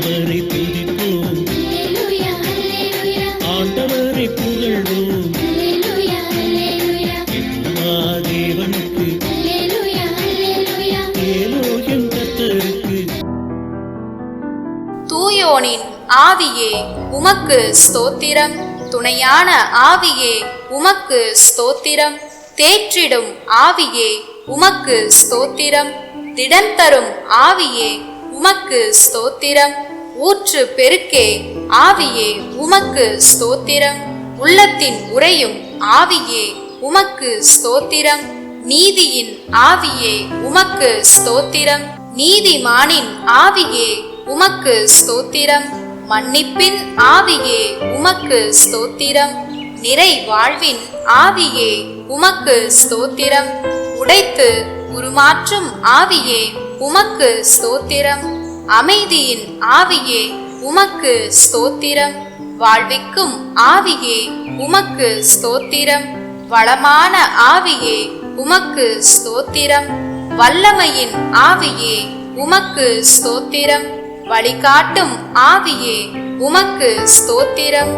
அவரை துதிப்போம், ஆண்டவரை புகழ்வோம், எல்லா தேவனுக்கு ஏலோகியம் கர்த்தருக்கு. தூயோனின் ஆவியே உமக்கு ஸ்தோத்திரம், துணையான ஆவியே உமக்கு ஸ்தோத்திரம், தேற்றிடும் ஆவியே உமக்கு ஸ்தோத்திரம், திடன் தரும் ஆவியே உமக்கு ஸ்தோத்திரம், ஊற்று பெருக்கே ஆவியே உமக்கு ஸ்தோத்திரம், உள்ளத்தின் உறையும் ஆவியே உமக்கு ஸ்தோத்திரம், நீதியின் ஆவியே உமக்கு ஸ்தோத்திரம், நீதிமானின் ஆவியே உமக்கு ஸ்தோத்திரம், மன்னிப்பின் ஆவியே உமக்கு ஸ்தோத்திரம், நிறை வாழ்வின் ஆவியே உமக்கு ஸ்தோத்திரம், உடைத்து உருமாற்றும் ஆவியே உமக்கு ஸ்தோத்திரம், அமைதியின் ஆவியே உமக்கு ஸ்தோத்திரம், வாழ்விக்கும் ஆவியே உமக்கு ஸ்தோத்திரம், வளமான ஆவியே உமக்கு ஸ்தோத்திரம், வல்லமையின் ஆவியே உமக்கு ஸ்தோத்திரம், வழிகாட்டும் ஆவியே உமக்கு ஸ்தோத்திரம்,